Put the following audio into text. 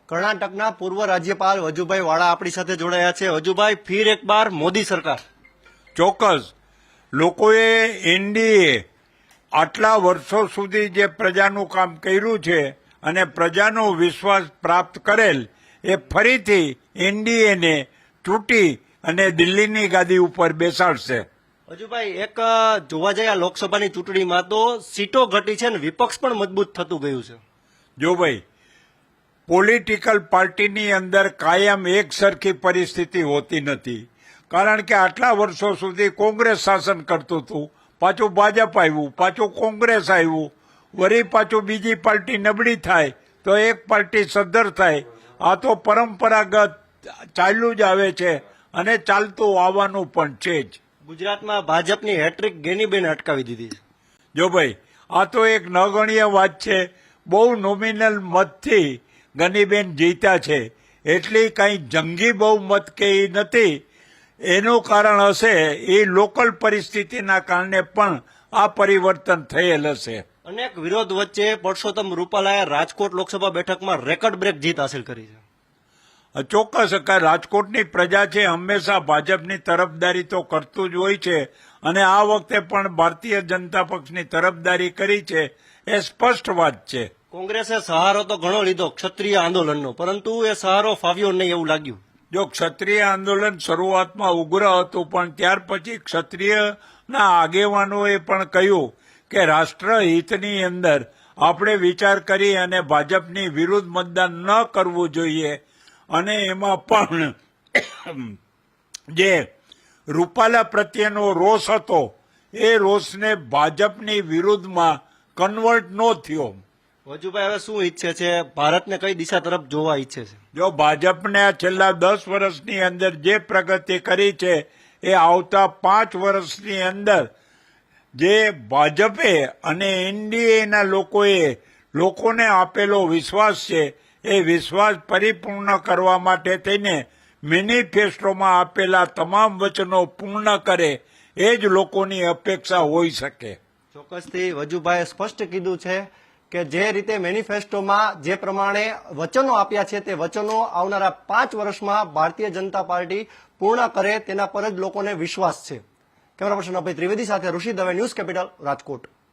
કર્ણાટકના પૂર્વ રાજ્યપાલ વજુભાઈ વાળા આપણી સાથે જોડાયા છે। વજુભાઈ, ફિર એક બાર મોદી સરકાર। ચોક્કસ લોકોએ એનડીએ આટલા વર્ષો સુધી જે પ્રજાનું કામ કર્યું છે અને પ્રજાનો વિશ્વાસ પ્રાપ્ત કરેલ એ ફરીથી એનડીએને તૂટી અને દિલ્હીની ગાદી ઉપર બેસાડશે। વજુભાઈ, એક જોવા જઈએ આ લોકસભાની ચૂંટણીમાં તો સીટો ઘટી છે ને વિપક્ષ પણ મજબૂત થતું ગયું છે। જો ભાઈ, પોલિટિકલ પાર્ટીની અંદર કાયમ એક સરખી પરિસ્થિતિ હોતી નથી, કારણ કે આટલા વર્ષો સુધી કોંગ્રેસ શાસન કરતું હતું, પાછું ભાજપ આવ્યું, પાછું કોંગ્રેસ આવ્યું, વળી પાછું બીજી પાર્ટી નબળી થાય તો એક પાર્ટી સદ્ધર થાય। આ તો પરંપરાગત ચાલ્યું જ આવે છે અને ચાલતું આવવાનું પણ છે જ। ગુજરાતમાં ભાજપની હેટ્રિક ગેનીબેન અટકાવી દીધી છે। જો ભાઈ, આ તો એક નગણ્ય વાત છે। બહુ નોમિનલ મતથી ગનીબેન જીત્યા છે, એટલી કઈ જંગી બહુમત કે એ નથી। એનું કારણ હશે એ લોકલ પરિસ્થિતિના કારણે પણ આ પરિવર્તન થયેલ હશે। અનેક વિરોધ વચ્ચે પરસોત્તમ રૂપાલાએ રાજકોટ લોકસભા બેઠકમાં રેકોર્ડ બ્રેક જીત હાંસલ કરી છે। ચોક્કસ રાજકોટની પ્રજા છે હંમેશા ભાજપની તરફદારી તો કરતું જ હોય છે અને આ વખતે પણ ભારતીય જનતા પક્ષની તરફદારી કરી છે, એ સ્પષ્ટ વાત છે। કોંગ્રેસે સહારો તો ઘણો લીધો ક્ષત્રિય આંદોલનનો, પરંતુ એ સહારો ફાવ્યો નહીં એવું લાગ્યું। જો ક્ષત્રિય આંદોલન શરૂઆતમાં ઉગ્ર હતું, પણ ત્યાર પછી ક્ષત્રિયના આગેવાનોએ પણ કહ્યું કે રાષ્ટ્રહિતની અંદર આપણે વિચાર કરી અને ભાજપની વિરુદ્ધ મતદાન ન કરવું જોઈએ। અને એમાં પણ જે રૂપાલા પ્રત્યેનો રોષ હતો એ રોષને ભાજપની વિરુદ્ધમાં કન્વર્ટ ન થયો। વજુભાઈ, હવે શું ઈચ્છે છે? ભારતને કઈ દિશા તરફ જોવા ઈચ્છે છે? જો ભાજપને આ છેલ્લા 10 વર્ષની અંદર જે પ્રગતિ કરી છે એ આવતા 5 વર્ષની અંદર જે ભાજપે અને એનડીએના લોકોને આપેલો વિશ્વાસ છે એ વિશ્વાસ પરિપૂર્ણ કરવા માટે થઈને મેનિફેસ્ટોમાં આપેલા તમામ વચનો પૂર્ણ કરે એ જ લોકોની અપેક્ષા હોઈ શકે। ચોક્કસથી વજુભાઈએ સ્પષ્ટ કીધું છે કે જે રીતે મેનિફેસ્ટોમાં જે પ્રમાણે વચનો આપ્યા છે તે વચનો આવનારા 5 વર્ષમાં ભારતીય જનતા પાર્ટી પૂર્ણ કરે તેના પર જ લોકોને વિશ્વાસ છે। કેમેરા પર્સન અભય ત્રિવેદી સાથે ઋષિ દવે, ન્યૂઝ કેપિટલ, રાજકોટ।